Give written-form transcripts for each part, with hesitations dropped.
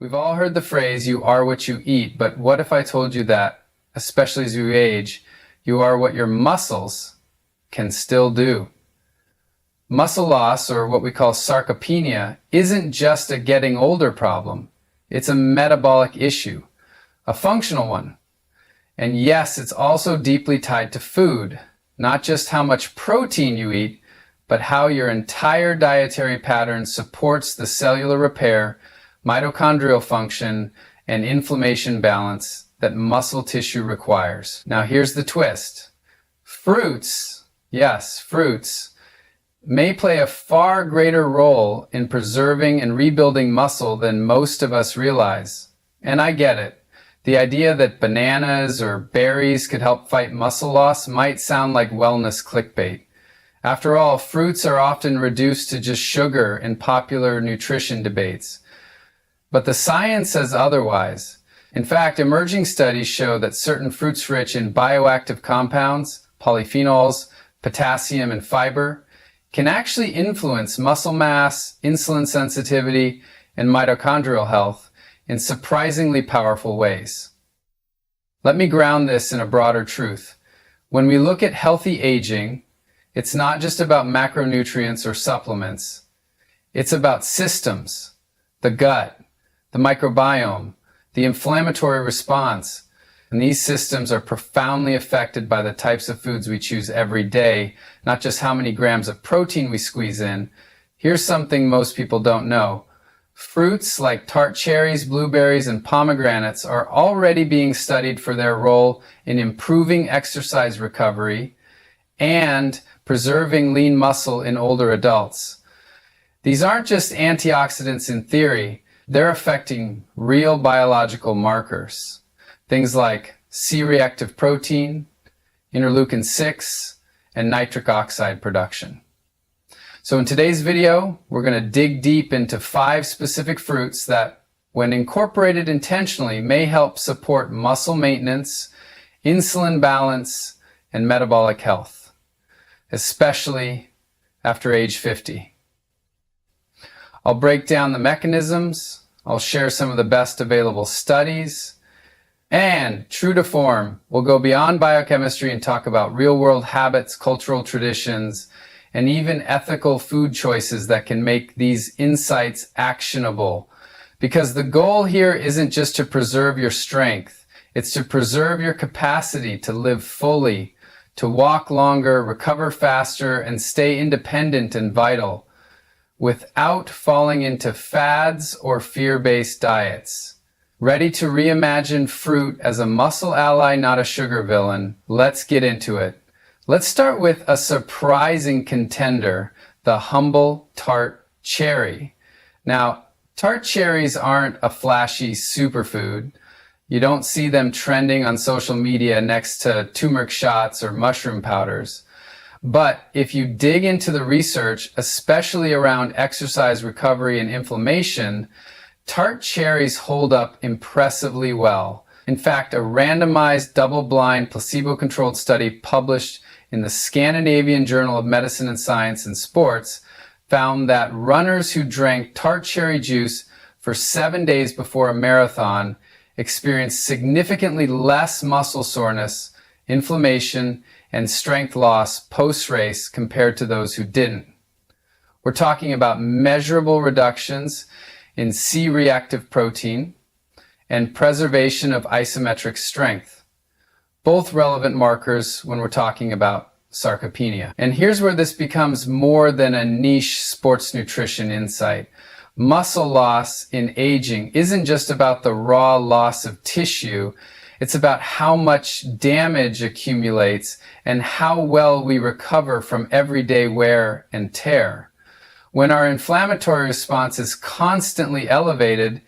We've all heard the phrase, you are what you eat, but what if I told you that, especially as you age, you are what your muscles can still do? Muscle loss, or what we call sarcopenia, isn't just a getting older problem. It's a metabolic issue, a functional one. And yes, it's also deeply tied to food, not just how much protein you eat, but how your entire dietary pattern supports the cellular repair, mitochondrial function, and inflammation balance that muscle tissue requires. Now here's the twist. Fruits, yes, fruits, may play a far greater role in preserving and rebuilding muscle than most of us realize. And I get it. The idea that bananas or berries could help fight muscle loss might sound like wellness clickbait. After all, fruits are often reduced to just sugar in popular nutrition debates. But the science says otherwise. In fact, emerging studies show that certain fruits rich in bioactive compounds, polyphenols, potassium, and fiber, can actually influence muscle mass, insulin sensitivity, and mitochondrial health in surprisingly powerful ways. Let me ground this in a broader truth. When we look at healthy aging, it's not just about macronutrients or supplements. It's about systems, the gut, the microbiome, the inflammatory response. And these systems are profoundly affected by the types of foods we choose every day, not just how many grams of protein we squeeze in. Here's something most people don't know. Fruits like Tart, cherries, blueberries, and pomegranates are already being studied for their role in improving exercise recovery and preserving lean muscle in older adults. These aren't just antioxidants in theory. They're affecting real biological markers. Things like C-reactive protein, interleukin-6, and nitric oxide production. So in today's video, we're going to dig deep into 5 specific fruits that, when incorporated intentionally, may help support muscle maintenance, insulin balance, and metabolic health, especially after age 50. I'll break down the mechanisms, I'll share some of the best available studies, and, true to form, we'll go beyond biochemistry and talk about real-world habits, cultural traditions, and even ethical food choices that can make these insights actionable. Because the goal here isn't just to preserve your strength, it's to preserve your capacity to live fully, to walk longer, recover faster, and stay independent and vital, without falling into fads or fear-based diets. Ready to reimagine fruit as a muscle ally, not a sugar villain? Let's get into it. Let's start with a surprising contender, the humble Tart cherry. Now, Tart cherries aren't a flashy superfood. You don't see them trending on social media next to turmeric shots or mushroom powders. But if you dig into the research, especially around exercise recovery and inflammation, Tart cherries hold up impressively well. In fact, a randomized, double-blind, placebo-controlled study published in the Scandinavian Journal of Medicine and Science and Sports found that runners who drank Tart cherry juice for 7 days before a marathon experienced significantly less muscle soreness, inflammation, and strength loss post-race compared to those who didn't. We're talking about measurable reductions in C-reactive protein and preservation of isometric strength, both relevant markers when we're talking about sarcopenia. And here's where this becomes more than a niche sports nutrition insight. Muscle loss in aging isn't just about the raw loss of tissue, it's about how much damage accumulates and how well we recover from everyday wear and tear. When our inflammatory response is constantly elevated,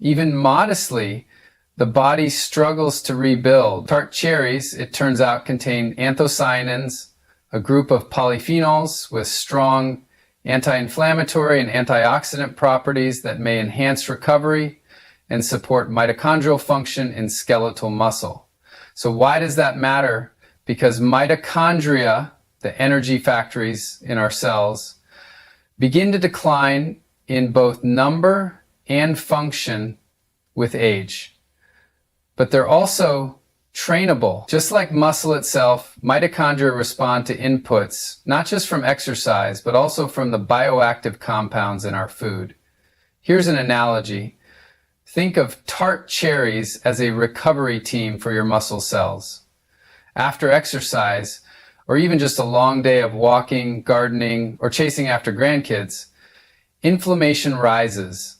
even modestly, the body struggles to rebuild. Tart cherries, it turns out, contain anthocyanins, a group of polyphenols with strong anti-inflammatory and antioxidant properties that may enhance recovery and support mitochondrial function in skeletal muscle. So why does that matter? Because mitochondria, the energy factories in our cells, begin to decline in both number and function with age. But they're also trainable. Just like muscle itself, mitochondria respond to inputs, not just from exercise, but also from the bioactive compounds in our food. Here's an analogy. Think of Tart cherries as a recovery team for your muscle cells. After exercise, or even just a long day of walking, gardening, or chasing after grandkids, inflammation rises.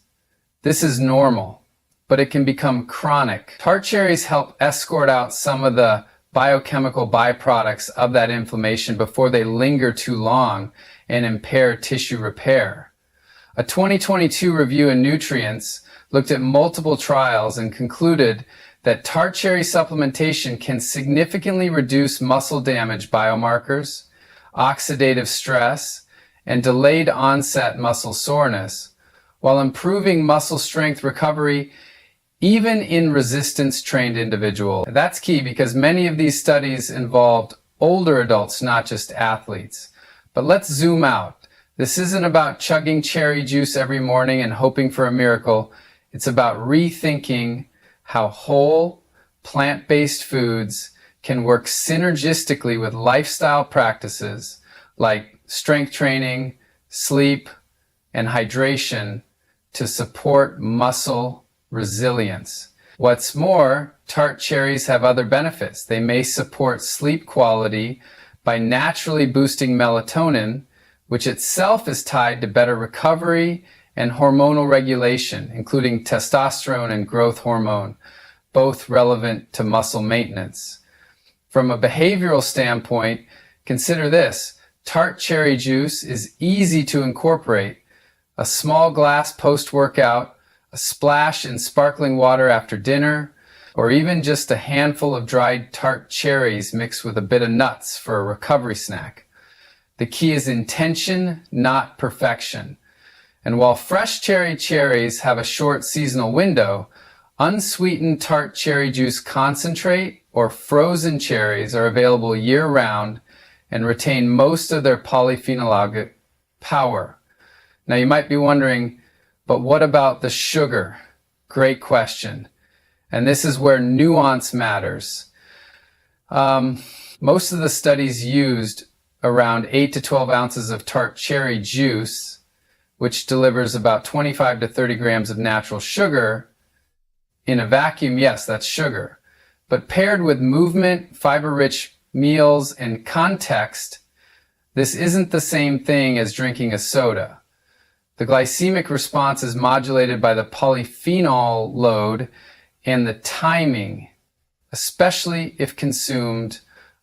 This is normal, but it can become chronic. Tart cherries help escort out some of the biochemical byproducts of that inflammation before they linger too long and impair tissue repair. A 2022 review in Nutrients looked at multiple trials and concluded that tart cherry supplementation can significantly reduce muscle damage biomarkers, oxidative stress, and delayed onset muscle soreness, while improving muscle strength recovery even in resistance-trained individuals. That's key because many of these studies involved older adults, not just athletes. But let's zoom out. This isn't about chugging cherry juice every morning and hoping for a miracle. It's about rethinking how whole, plant-based foods can work synergistically with lifestyle practices like strength training, sleep, and hydration to support muscle resilience. What's more, tart cherries have other benefits. They may support sleep quality by naturally boosting melatonin, which itself is tied to better recovery and hormonal regulation, including testosterone and growth hormone, both relevant to muscle maintenance. From a behavioral standpoint, consider this. Tart cherry juice is easy to incorporate. A small glass post-workout, a splash in sparkling water after dinner, or even just a handful of dried tart cherries mixed with a bit of nuts for a recovery snack. The key is intention, not perfection. And while fresh cherries have a short seasonal window, unsweetened tart cherry juice concentrate or frozen cherries are available year-round and retain most of their polyphenolic power. Now you might be wondering, but what about the sugar? Great question. And this is where nuance matters. Most of the studies used around 8 to 12 ounces of tart cherry juice, which delivers about 25 to 30 grams of natural sugar. In a vacuum, yes, that's sugar. But paired with movement, fiber-rich meals, and context, this isn't the same thing as drinking a soda. The glycemic response is modulated by the polyphenol load and the timing, especially if consumed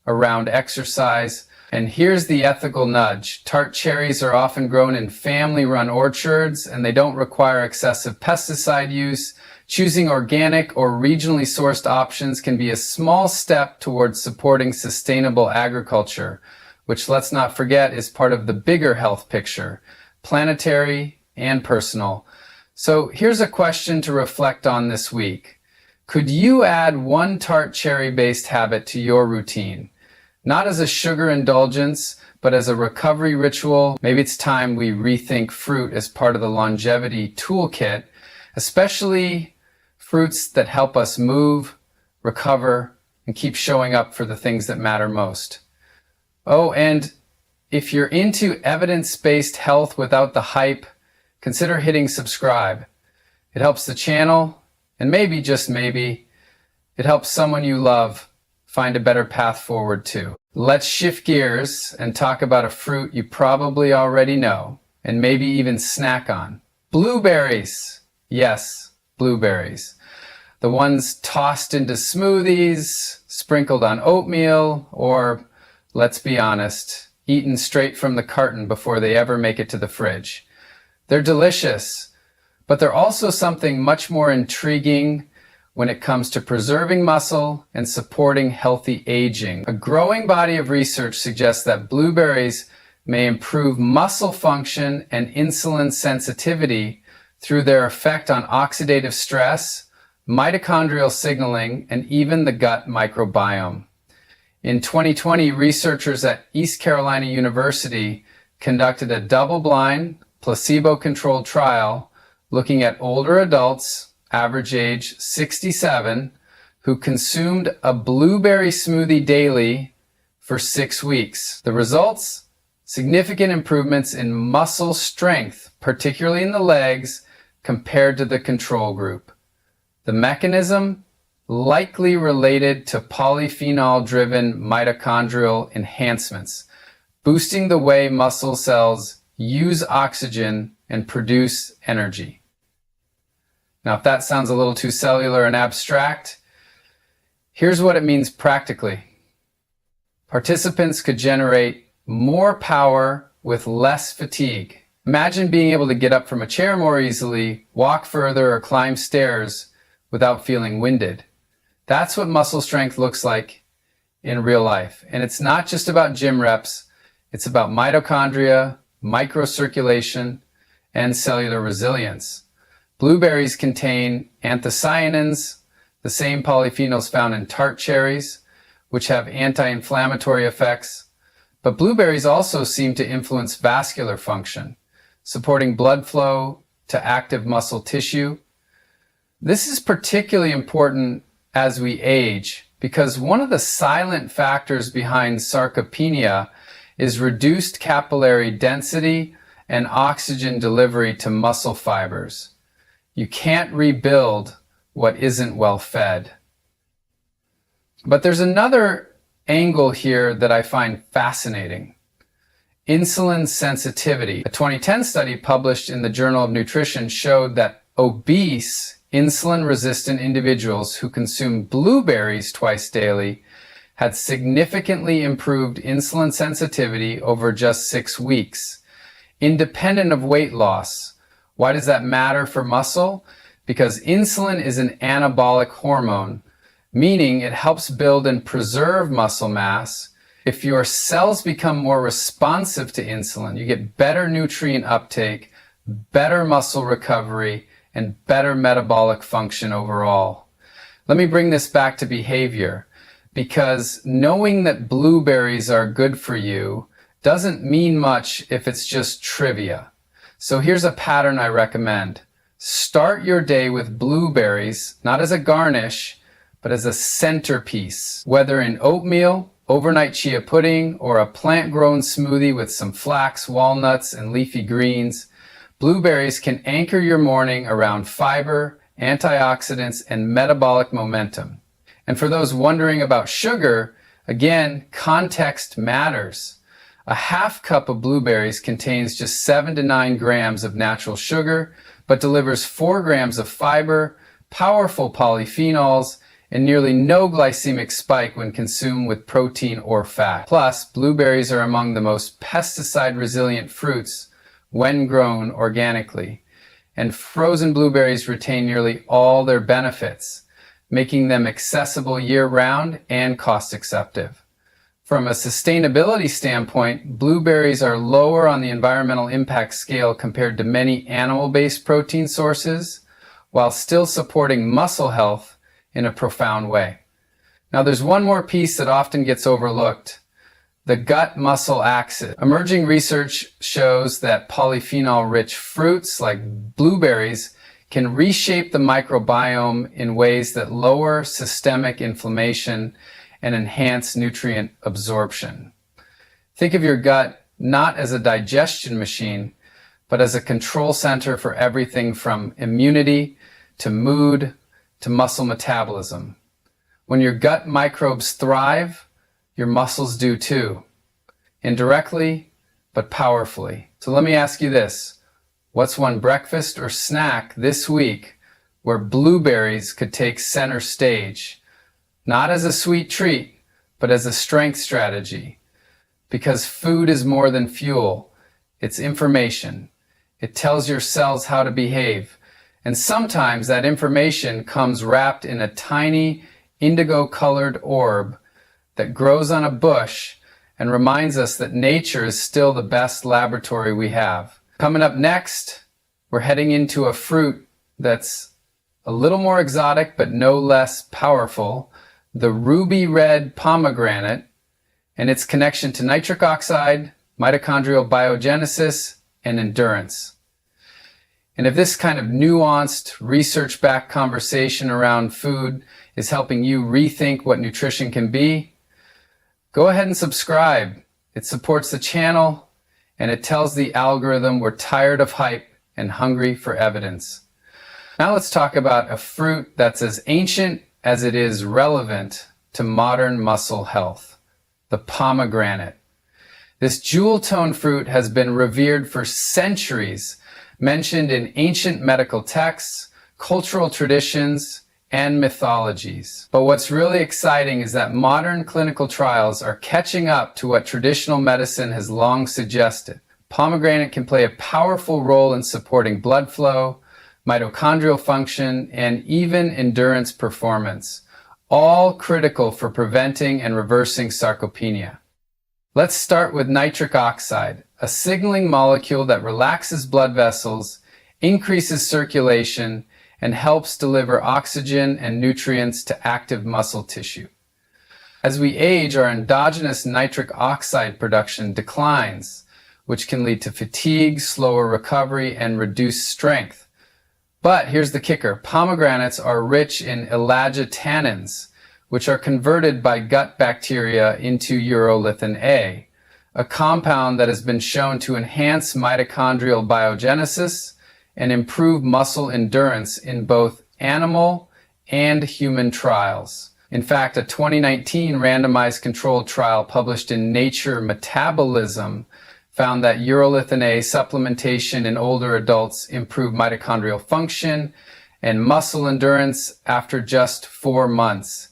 around exercise. And here's the ethical nudge. Tart cherries are often grown in family-run orchards, and they don't require excessive pesticide use. Choosing organic or regionally sourced options can be a small step towards supporting sustainable agriculture, which, let's not forget, is part of the bigger health picture, planetary and personal. So here's a question to reflect on this week. Could you add one tart cherry-based habit to your routine? Not as a sugar indulgence, but as a recovery ritual. Maybe it's time we rethink fruit as part of the longevity toolkit, especially fruits that help us move, recover, and keep showing up for the things that matter most. Oh, and if you're into evidence-based health without the hype, consider hitting subscribe. It helps the channel, and maybe, just maybe, it helps someone you love find a better path forward too. Let's shift gears and talk about a fruit you probably already know, and maybe even snack on. Blueberries. Yes, blueberries. The ones tossed into smoothies, sprinkled on oatmeal, or, let's be honest, eaten straight from the carton before they ever make it to the fridge. They're delicious, but they're also something much more intriguing when it comes to preserving muscle and supporting healthy aging. A growing body of research suggests that blueberries may improve muscle function and insulin sensitivity through their effect on oxidative stress, mitochondrial signaling, and even the gut microbiome. In 2020, researchers at East Carolina University conducted a double-blind, placebo-controlled trial looking at older adults average age 67, who consumed a blueberry smoothie daily for 6 weeks. The results? Significant improvements in muscle strength, particularly in the legs, compared to the control group. The mechanism? Likely related to polyphenol-driven mitochondrial enhancements, boosting the way muscle cells use oxygen and produce energy. Now, if that sounds a little too cellular and abstract, here's what it means practically. Participants could generate more power with less fatigue. Imagine being able to get up from a chair more easily, walk further, or climb stairs without feeling winded. That's what muscle strength looks like in real life. And it's not just about gym reps. It's about mitochondria, microcirculation, and cellular resilience. Blueberries contain anthocyanins, the same polyphenols found in tart cherries, which have anti-inflammatory effects. But blueberries also seem to influence vascular function, supporting blood flow to active muscle tissue. This is particularly important as we age, because one of the silent factors behind sarcopenia is reduced capillary density and oxygen delivery to muscle fibers. You can't rebuild what isn't well fed. But there's another angle here that I find fascinating. Insulin sensitivity. A 2010 study published in the Journal of Nutrition showed that obese insulin-resistant individuals who consumed blueberries twice daily had significantly improved insulin sensitivity over just 6 weeks, independent of weight loss. Why does that matter for muscle? Because insulin is an anabolic hormone, meaning it helps build and preserve muscle mass. If your cells become more responsive to insulin, you get better nutrient uptake, better muscle recovery, and better metabolic function overall. Let me bring this back to behavior, because knowing that blueberries are good for you doesn't mean much if it's just trivia. So here's a pattern I recommend. Start your day with blueberries, not as a garnish, but as a centerpiece, whether in oatmeal, overnight chia pudding, or a plant-grown smoothie with some flax, walnuts, and leafy greens. Blueberries can anchor your morning around fiber, antioxidants, and metabolic momentum. And for those wondering about sugar, again, context matters. A half cup of blueberries contains just 7 to 9 grams of natural sugar, but delivers 4 grams of fiber, powerful polyphenols, and nearly no glycemic spike when consumed with protein or fat. Plus, blueberries are among the most pesticide-resilient fruits when grown organically, and frozen blueberries retain nearly all their benefits, making them accessible year-round and cost-effective. From a sustainability standpoint, blueberries are lower on the environmental impact scale compared to many animal-based protein sources, while still supporting muscle health in a profound way. Now, there's one more piece that often gets overlooked: the gut-muscle axis. Emerging research shows that polyphenol-rich fruits like blueberries can reshape the microbiome in ways that lower systemic inflammation and enhance nutrient absorption. Think of your gut not as a digestion machine, but as a control center for everything from immunity to mood to muscle metabolism. When your gut microbes thrive, your muscles do too, indirectly but powerfully. So let me ask you this: what's one breakfast or snack this week where blueberries could take center stage, not as a sweet treat, but as a strength strategy? Because food is more than fuel. It's information. It tells your cells how to behave. And sometimes that information comes wrapped in a tiny indigo-colored orb that grows on a bush and reminds us that nature is still the best laboratory we have. Coming up next, we're heading into a fruit that's a little more exotic but no less powerful, the ruby red pomegranate, and its connection to nitric oxide, mitochondrial biogenesis, and endurance. And if this kind of nuanced, research-backed conversation around food is helping you rethink what nutrition can be, go ahead and subscribe. It supports the channel, and it tells the algorithm we're tired of hype and hungry for evidence. Now let's talk about a fruit that's as ancient as it is relevant to modern muscle health, the pomegranate. This jewel-toned fruit has been revered for centuries, mentioned in ancient medical texts, cultural traditions, and mythologies. But what's really exciting is that modern clinical trials are catching up to what traditional medicine has long suggested. Pomegranate can play a powerful role in supporting blood flow, mitochondrial function, and even endurance performance, all critical for preventing and reversing sarcopenia. Let's start with nitric oxide, a signaling molecule that relaxes blood vessels, increases circulation, and helps deliver oxygen and nutrients to active muscle tissue. As we age, our endogenous nitric oxide production declines, which can lead to fatigue, slower recovery, and reduced strength. But here's the kicker. Pomegranates are rich in elagitannins, which are converted by gut bacteria into urolithin A, a compound that has been shown to enhance mitochondrial biogenesis and improve muscle endurance in both animal and human trials. In fact, a 2019 randomized controlled trial published in Nature Metabolism found that urolithin A supplementation in older adults improved mitochondrial function and muscle endurance after just 4 months,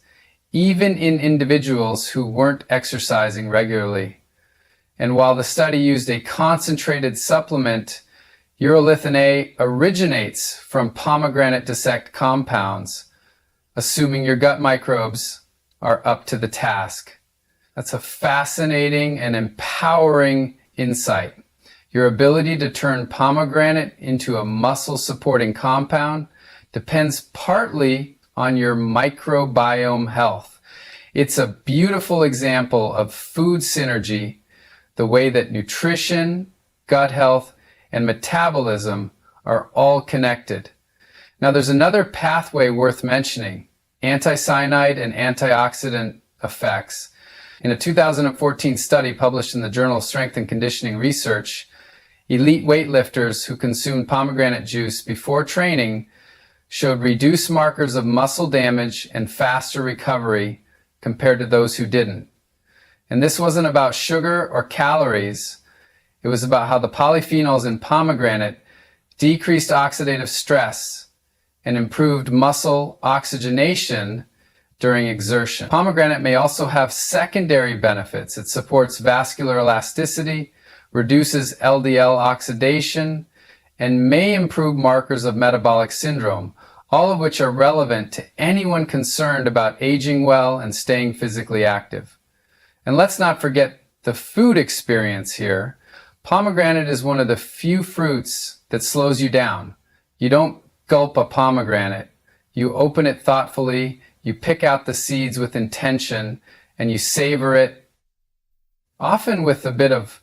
even in individuals who weren't exercising regularly. And while the study used a concentrated supplement, urolithin A originates from pomegranate dissect compounds, assuming your gut microbes are up to the task. That's a fascinating and empowering insight. Your ability to turn pomegranate into a muscle-supporting compound depends partly on your microbiome health. It's a beautiful example of food synergy, the way that nutrition, gut health, and metabolism are all connected. Now there's another pathway worth mentioning, anti-cyanide and antioxidant effects. In a 2014 study published in the Journal of Strength and Conditioning Research, elite weightlifters who consumed pomegranate juice before training showed reduced markers of muscle damage and faster recovery compared to those who didn't. And this wasn't about sugar or calories. It was about how the polyphenols in pomegranate decreased oxidative stress and improved muscle oxygenation during exertion. Pomegranate may also have secondary benefits. It supports vascular elasticity, reduces LDL oxidation, and may improve markers of metabolic syndrome, all of which are relevant to anyone concerned about aging well and staying physically active. And let's not forget the food experience here. Pomegranate is one of the few fruits that slows you down. You don't gulp a pomegranate. You open it thoughtfully, you pick out the seeds with intention, and you savor it, often with a bit of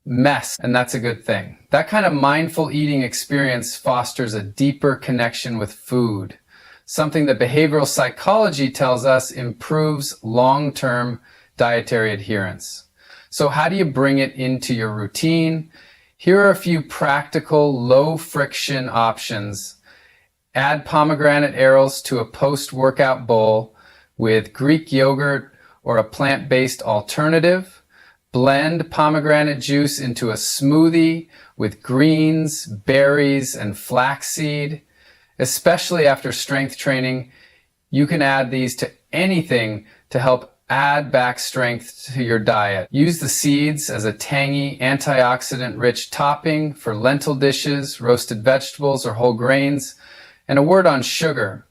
mess, and that's a good thing. That kind of mindful eating experience fosters a deeper connection with food, something that behavioral psychology tells us improves long-term dietary adherence. So how do you bring it into your routine? Here are a few practical, low-friction options. Add pomegranate arils to a post-workout bowl with Greek yogurt or a plant-based alternative. Blend pomegranate juice into a smoothie with greens, berries, and flaxseed. Especially after strength training, you can add these to anything to help add back strength to your diet. Use the seeds as a tangy, antioxidant-rich topping for lentil dishes, roasted vegetables, or whole grains. And a word on sugar.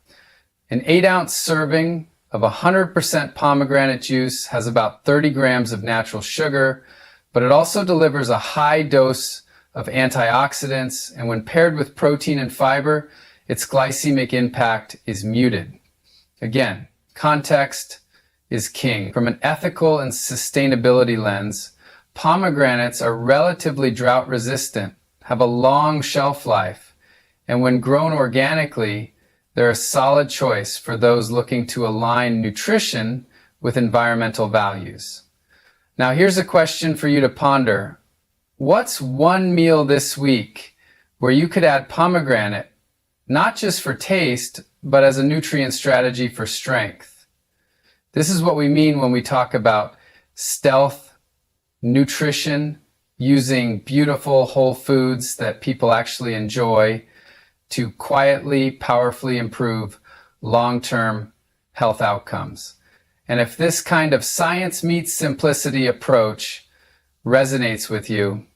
An 8-ounce serving of 100% pomegranate juice has about 30 grams of natural sugar, but it also delivers a high dose of antioxidants, and when paired with protein and fiber, its glycemic impact is muted. Again, context is king. From an ethical and sustainability lens, pomegranates are relatively drought resistant, have a long shelf life, and when grown organically, they're a solid choice for those looking to align nutrition with environmental values. Now here's a question for you to ponder. What's one meal this week where you could add pomegranate, not just for taste, but as a nutrient strategy for strength? This is what we mean when we talk about stealth nutrition, using beautiful whole foods that people actually enjoy to quietly, powerfully improve long-term health outcomes. And if this kind of science meets simplicity approach resonates with you,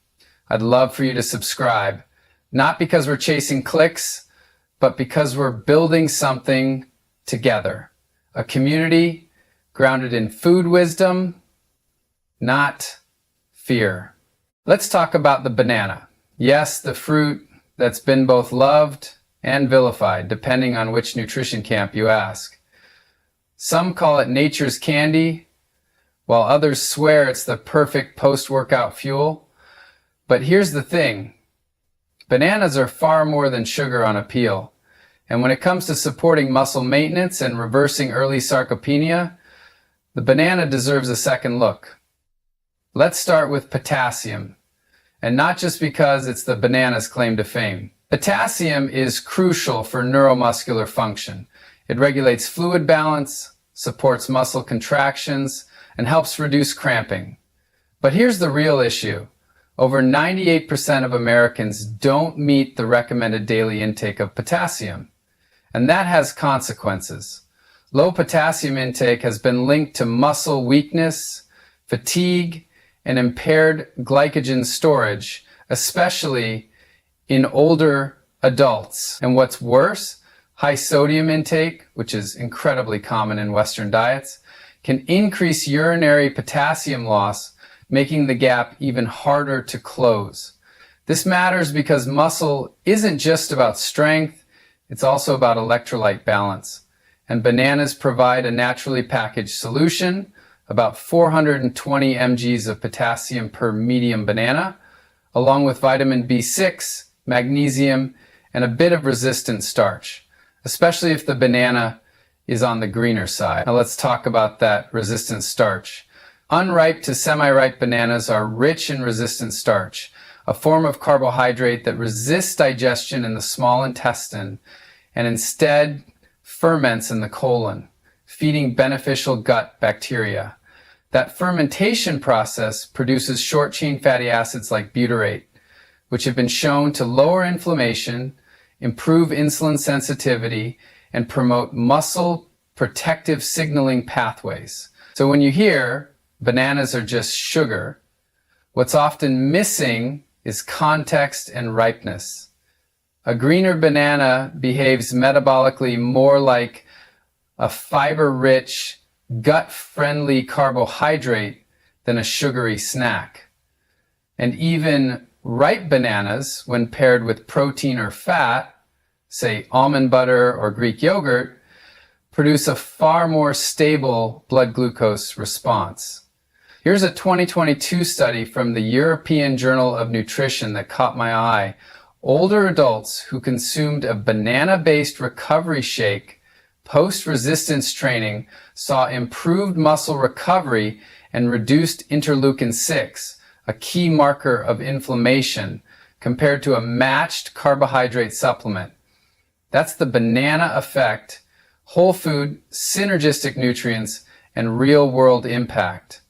I'd love for you to subscribe, not because we're chasing clicks, but because we're building something together, a community grounded in food wisdom, not fear. Let's talk about the banana. Yes, the fruit that's been both loved and vilified, depending on which nutrition camp you ask. Some call it nature's candy, while others swear it's the perfect post-workout fuel. But here's the thing. Bananas are far more than sugar on a peel. And when it comes to supporting muscle maintenance and reversing early sarcopenia, the banana deserves a second look. Let's start with potassium, and not just because it's the banana's claim to fame. Potassium is crucial for neuromuscular function. It regulates fluid balance, supports muscle contractions, and helps reduce cramping. But here's the real issue. Over 98% of Americans don't meet the recommended daily intake of potassium, and that has consequences. Low potassium intake has been linked to muscle weakness, fatigue, and impaired glycogen storage, especially in older adults. And what's worse, high sodium intake, which is incredibly common in Western diets, can increase urinary potassium loss, making the gap even harder to close. This matters because muscle isn't just about strength, it's also about electrolyte balance. And bananas provide a naturally packaged solution, about 420 mgs of potassium per medium banana, along with vitamin B6, magnesium, and a bit of resistant starch, especially if the banana is on the greener side. Now let's talk about that resistant starch. Unripe to semi-ripe bananas are rich in resistant starch, a form of carbohydrate that resists digestion in the small intestine and instead ferments in the colon, feeding beneficial gut bacteria. That fermentation process produces short-chain fatty acids like butyrate, which have been shown to lower inflammation, improve insulin sensitivity, and promote muscle protective signaling pathways. So when you hear bananas are just sugar, what's often missing is context and ripeness. A greener banana behaves metabolically more like a fiber-rich, gut-friendly carbohydrate than a sugary snack. And even ripe bananas, when paired with protein or fat, say almond butter or Greek yogurt, produce a far more stable blood glucose response. Here's a 2022 study from the European Journal of Nutrition that caught my eye. Older adults who consumed a banana-based recovery shake post-resistance training saw improved muscle recovery and reduced interleukin-6, a key marker of inflammation, compared to a matched carbohydrate supplement. That's the banana effect, whole food, synergistic nutrients, and real-world impact.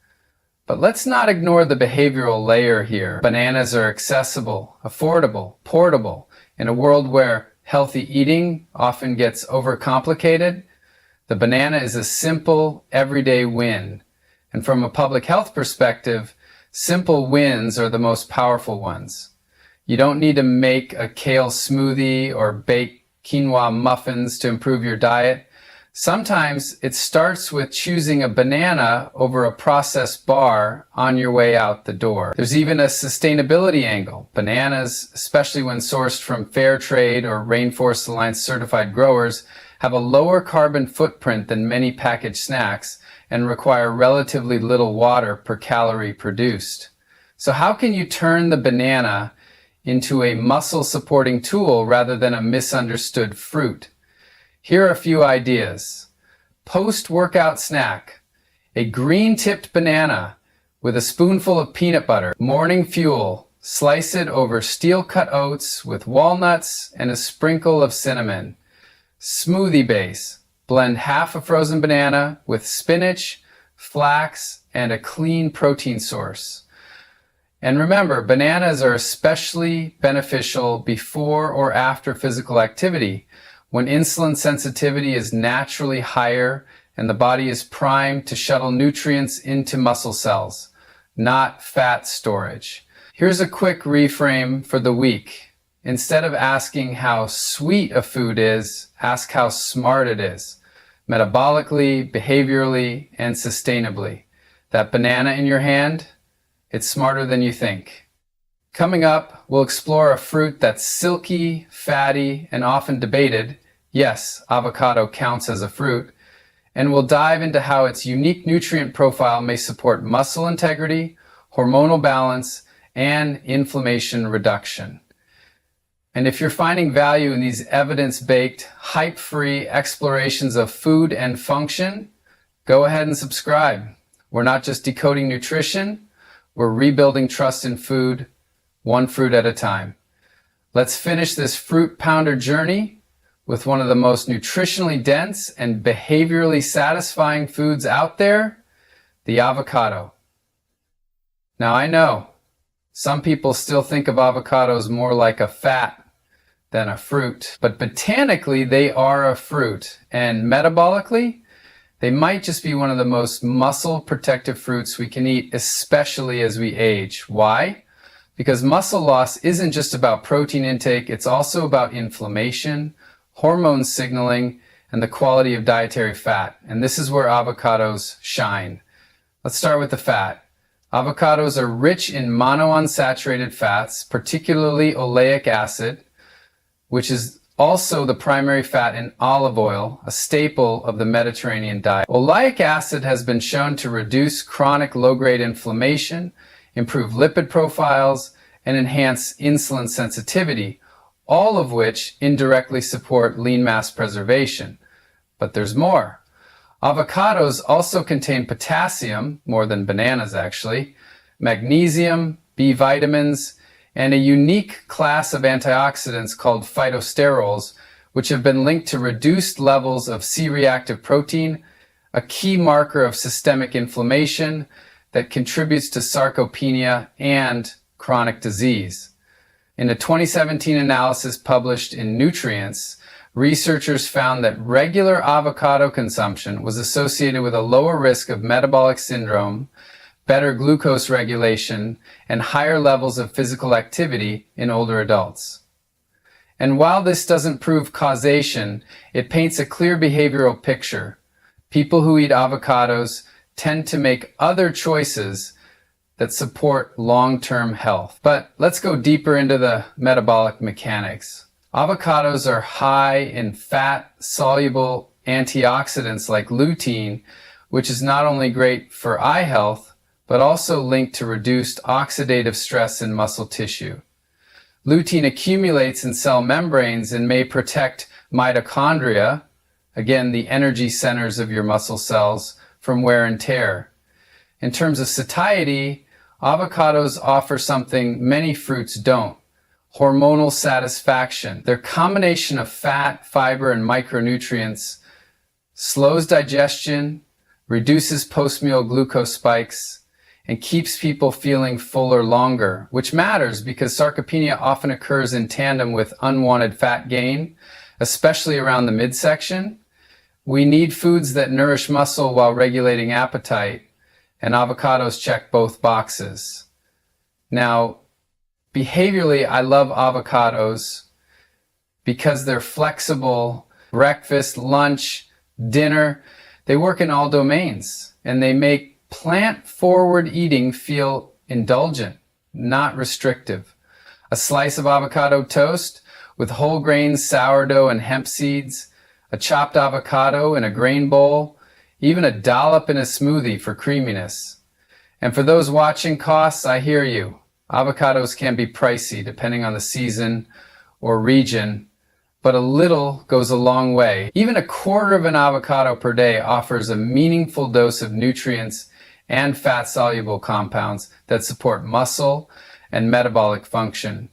But let's not ignore the behavioral layer here. Bananas are accessible, affordable, portable. In a world where healthy eating often gets overcomplicated, the banana is a simple, everyday win. And from a public health perspective, simple wins are the most powerful ones. You don't need to make a kale smoothie or bake quinoa muffins to improve your diet. Sometimes it starts with choosing a banana over a processed bar on your way out the door. There's even a sustainability angle. Bananas, especially when sourced from fair trade or Rainforest Alliance certified growers, have a lower carbon footprint than many packaged snacks and require relatively little water per calorie produced. So how can you turn the banana into a muscle-supporting tool rather than a misunderstood fruit. Here are a few ideas. Post-workout snack: a green-tipped banana with a spoonful of peanut butter. Morning fuel: slice it over steel-cut oats with walnuts and a sprinkle of cinnamon. Smoothie base: blend half a frozen banana with spinach, flax, and a clean protein source. And remember, bananas are especially beneficial before or after physical activity, when insulin sensitivity is naturally higher and the body is primed to shuttle nutrients into muscle cells, not fat storage. Here's a quick reframe for the week. Instead of asking how sweet a food is, ask how smart it is, metabolically, behaviorally, and sustainably. That banana in your hand, it's smarter than you think. Coming up, we'll explore a fruit that's silky, fatty, and often debated. Yes, avocado counts as a fruit. And we'll dive into how its unique nutrient profile may support muscle integrity, hormonal balance, and inflammation reduction. And if you're finding value in these evidence-baked, hype-free explorations of food and function, go ahead and subscribe. We're not just decoding nutrition, we're rebuilding trust in food, one fruit at a time. Let's finish this fruit pounder journey with one of the most nutritionally dense and behaviorally satisfying foods out there, the avocado. Now I know, some people still think of avocados more like a fat than a fruit, but botanically they are a fruit, and metabolically, they might just be one of the most muscle protective fruits we can eat, especially as we age. Why? Because muscle loss isn't just about protein intake, it's also about inflammation, hormone signaling, and the quality of dietary fat. And this is where avocados shine. Let's start with the fat. Avocados are rich in monounsaturated fats, particularly oleic acid, which is also the primary fat in olive oil, a staple of the Mediterranean diet. Oleic acid has been shown to reduce chronic low-grade inflammation, improve lipid profiles, and enhance insulin sensitivity, all of which indirectly support lean mass preservation. But there's more. Avocados also contain potassium, more than bananas actually, magnesium, B vitamins, and a unique class of antioxidants called phytosterols, which have been linked to reduced levels of C-reactive protein, a key marker of systemic inflammation that contributes to sarcopenia and chronic disease. In a 2017 analysis published in Nutrients, researchers found that regular avocado consumption was associated with a lower risk of metabolic syndrome, better glucose regulation, and higher levels of physical activity in older adults. And while this doesn't prove causation, it paints a clear behavioral picture. People who eat avocados tend to make other choices that support long-term health. But let's go deeper into the metabolic mechanics. Avocados are high in fat-soluble antioxidants like lutein, which is not only great for eye health, but also linked to reduced oxidative stress in muscle tissue. Lutein accumulates in cell membranes and may protect mitochondria, again the energy centers of your muscle cells, from wear and tear. In terms of satiety, avocados offer something many fruits don't: hormonal satisfaction. Their combination of fat, fiber, and micronutrients slows digestion, reduces post-meal glucose spikes, and keeps people feeling fuller longer, which matters because sarcopenia often occurs in tandem with unwanted fat gain, especially around the midsection. We need foods that nourish muscle while regulating appetite, and avocados check both boxes. Now, behaviorally, I love avocados because they're flexible. Breakfast, lunch, dinner, they work in all domains, and they make plant-forward eating feel indulgent, not restrictive. A slice of avocado toast with whole grains, sourdough, and hemp seeds, a chopped avocado in a grain bowl, even a dollop in a smoothie for creaminess. And for those watching costs, I hear you. Avocados can be pricey depending on the season or region, but a little goes a long way. Even a quarter of an avocado per day offers a meaningful dose of nutrients and fat-soluble compounds that support muscle and metabolic function.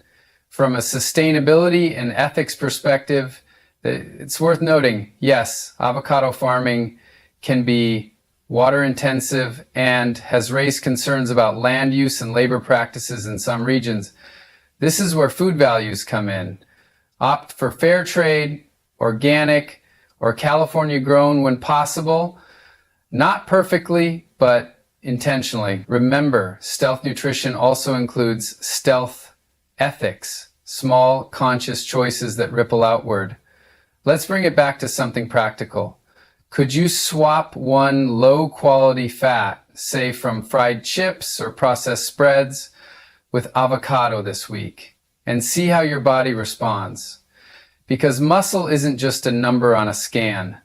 From a sustainability and ethics perspective, it's worth noting, yes, avocado farming can be water intensive and has raised concerns about land use and labor practices in some regions. This is where food values come in. Opt for fair trade, organic, or California grown when possible. Not perfectly, but intentionally. Remember, stealth nutrition also includes stealth ethics, small conscious choices that ripple outward. Let's bring it back to something practical. Could you swap one low-quality fat, say from fried chips or processed spreads, with avocado this week and see how your body responds? Because muscle isn't just a number on a scan.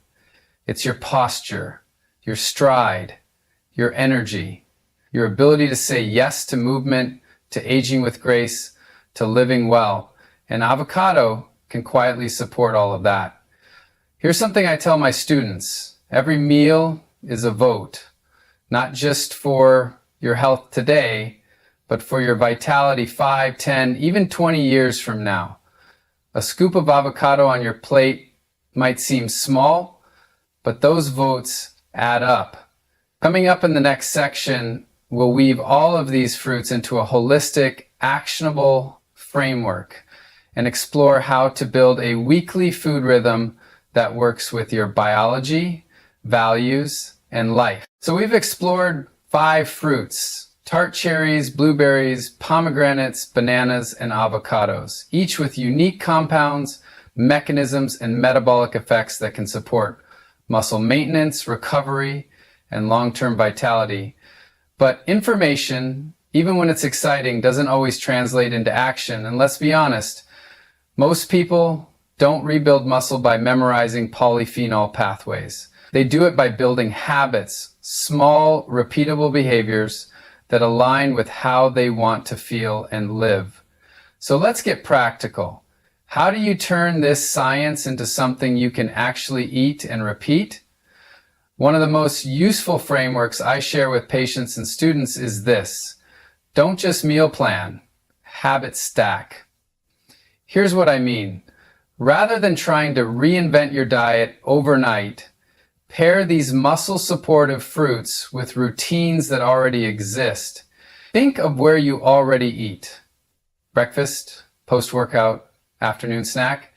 It's your posture, your stride, your energy, your ability to say yes to movement, to aging with grace, to living well. And avocado can quietly support all of that. Here's something I tell my students. Every meal is a vote, not just for your health today, but for your vitality 5, 10, even 20 years from now. A scoop of avocado on your plate might seem small, but those votes add up. Coming up in the next section, we'll weave all of these fruits into a holistic, actionable framework and explore how to build a weekly food rhythm that works with your biology, values, and life. So we've explored 5 fruits: tart cherries, blueberries, pomegranates, bananas, and avocados, each with unique compounds, mechanisms, and metabolic effects that can support muscle maintenance, recovery, and long-term vitality. But information, even when it's exciting, doesn't always translate into action. And let's be honest, most people don't rebuild muscle by memorizing polyphenol pathways. They do it by building habits, small, repeatable behaviors that align with how they want to feel and live. So let's get practical. How do you turn this science into something you can actually eat and repeat? One of the most useful frameworks I share with patients and students is this: don't just meal plan, habit stack. Here's what I mean. Rather than trying to reinvent your diet overnight, pair these muscle-supportive fruits with routines that already exist. Think of where you already eat. Breakfast, post-workout, afternoon snack,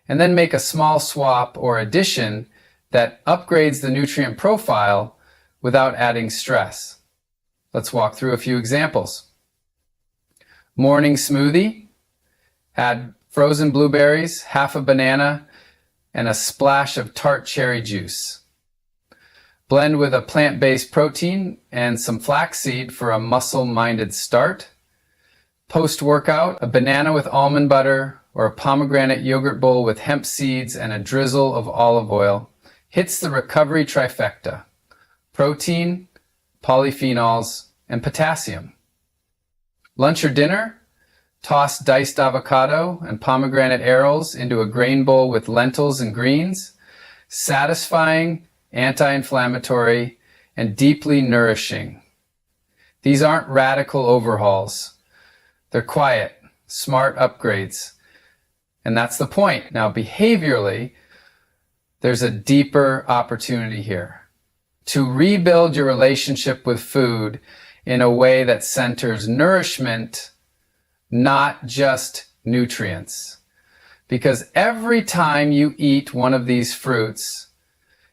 and then make a small swap or addition that upgrades the nutrient profile without adding stress. Let's walk through a few examples. Morning smoothie. Add frozen blueberries, half a banana, and a splash of tart cherry juice. Blend with a plant-based protein and some flaxseed for a muscle-minded start. Post-workout, a banana with almond butter or a pomegranate yogurt bowl with hemp seeds and a drizzle of olive oil hits the recovery trifecta: protein, polyphenols, and potassium. Lunch or dinner? Toss diced avocado and pomegranate arils into a grain bowl with lentils and greens. Satisfying, anti-inflammatory, and deeply nourishing. These aren't radical overhauls. They're quiet, smart upgrades. And that's the point. Now, behaviorally, there's a deeper opportunity here to rebuild your relationship with food in a way that centers nourishment, not just nutrients. Because every time you eat one of these fruits,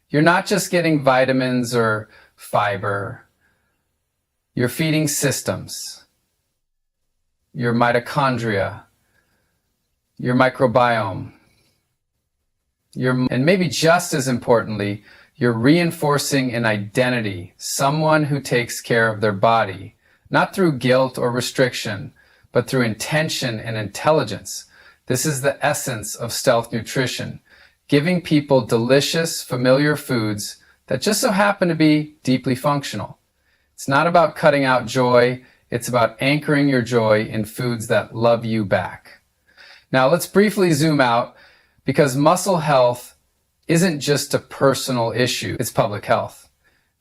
you're not just getting vitamins or fiber. You're feeding systems, your mitochondria, your microbiome, and maybe just as importantly, you're reinforcing an identity, someone who takes care of their body, not through guilt or restriction, but through intention and intelligence. This is the essence of stealth nutrition, giving people delicious, familiar foods that just so happen to be deeply functional. It's not about cutting out joy, It's about anchoring your joy in foods that love you back. Now let's briefly zoom out, because muscle health isn't just a personal issue, it's public health.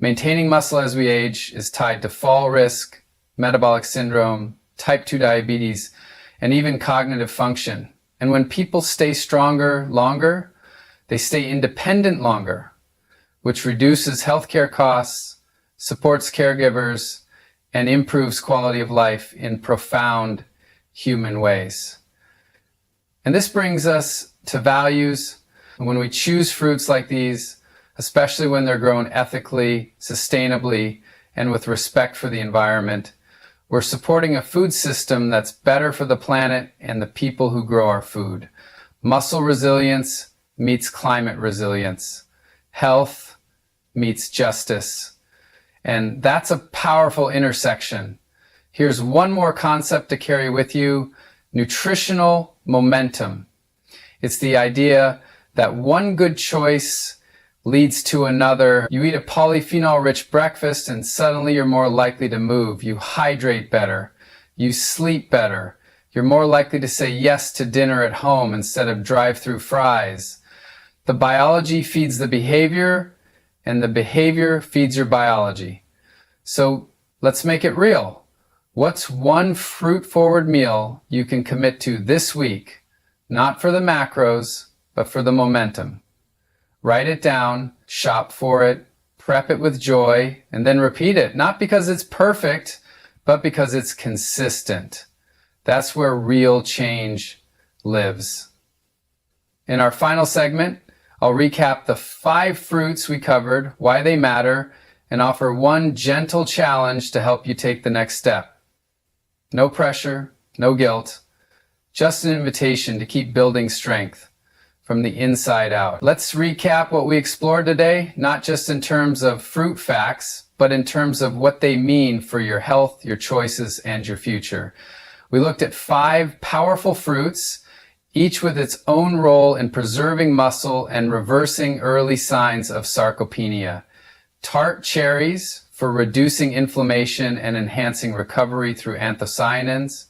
Maintaining muscle as we age is tied to fall risk, metabolic syndrome, type 2 diabetes, and even cognitive function. And when people stay stronger longer, they stay independent longer, which reduces healthcare costs, supports caregivers, and improves quality of life in profound human ways. And this brings us to values. When we choose fruits like these, especially when they're grown ethically, sustainably, and with respect for the environment, we're supporting a food system that's better for the planet and the people who grow our food. Muscle resilience meets climate resilience. Health meets justice. And that's a powerful intersection. Here's one more concept to carry with you: nutritional momentum. It's the idea that one good choice leads to another. You eat a polyphenol-rich breakfast and suddenly you're more likely to move. You hydrate better. You sleep better. You're more likely to say yes to dinner at home instead of drive-through fries. The biology feeds the behavior, and the behavior feeds your biology. So let's make it real. What's one fruit-forward meal you can commit to this week? Not for the macros, but for the momentum. Write it down, shop for it, prep it with joy, and then repeat it. Not because it's perfect, but because it's consistent. That's where real change lives. In our final segment, I'll recap the 5 fruits we covered, why they matter, and offer one gentle challenge to help you take the next step. No pressure, no guilt, just an invitation to keep building strength from the inside out. Let's recap what we explored today, not just in terms of fruit facts, but in terms of what they mean for your health, your choices, and your future. We looked at 5 powerful fruits, each with its own role in preserving muscle and reversing early signs of sarcopenia. Tart cherries for reducing inflammation and enhancing recovery through anthocyanins.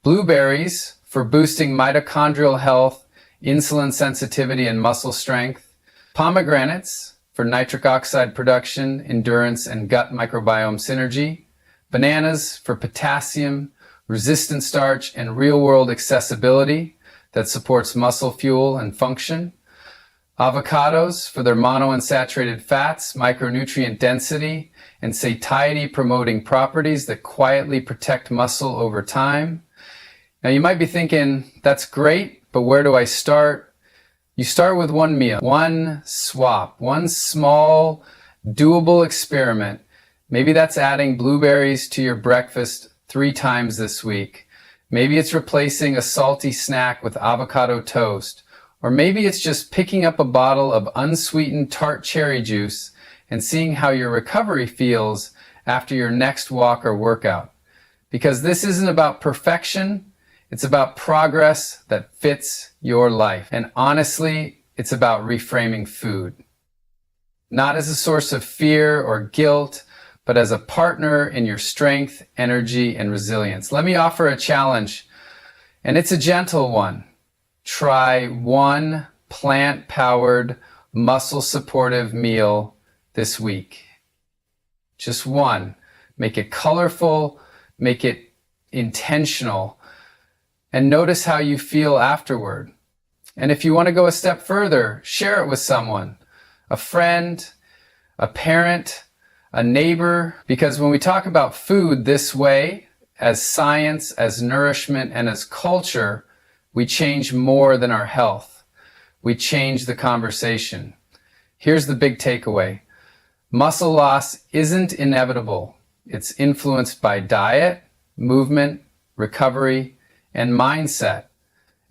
Blueberries for boosting mitochondrial health, insulin sensitivity, and muscle strength. Pomegranates for nitric oxide production, endurance, and gut microbiome synergy. Bananas for potassium, resistant starch, and real-world accessibility that supports muscle fuel and function. Avocados for their monounsaturated fats, micronutrient density, and satiety-promoting properties that quietly protect muscle over time. Now you might be thinking, that's great, but where do I start? You start with one meal, one swap, one small, doable experiment. Maybe that's adding blueberries to your breakfast 3 times this week. Maybe it's replacing a salty snack with avocado toast. Or maybe it's just picking up a bottle of unsweetened tart cherry juice and seeing how your recovery feels after your next walk or workout. Because this isn't about perfection, it's about progress that fits your life. And honestly, it's about reframing food. Not as a source of fear or guilt, but as a partner in your strength, energy, and resilience. Let me offer a challenge, and it's a gentle one. Try one plant-powered, muscle-supportive meal this week. Just one. Make it colorful, make it intentional, and notice how you feel afterward. And if you want to go a step further, share it with someone, a friend, a parent, a neighbor, because when we talk about food this way, as science, as nourishment, and as culture, we change more than our health. We change the conversation. Here's the big takeaway. Muscle loss isn't inevitable. It's influenced by diet, movement, recovery, and mindset.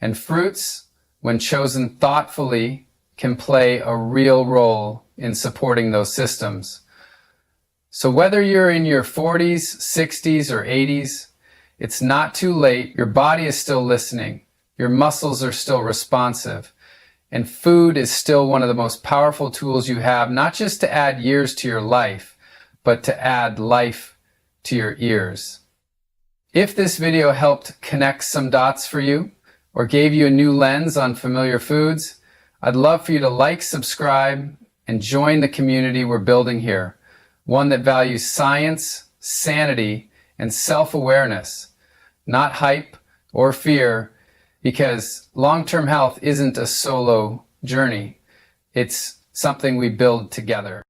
And fruits, when chosen thoughtfully, can play a real role in supporting those systems. So whether you're in your 40s, 60s, or 80s, it's not too late. Your body is still listening. Your muscles are still responsive. And food is still one of the most powerful tools you have, not just to add years to your life, but to add life to your ears. If this video helped connect some dots for you or gave you a new lens on familiar foods, I'd love for you to like, subscribe, and join the community we're building here, one that values science, sanity, and self-awareness, not hype or fear, because long-term health isn't a solo journey. It's something we build together.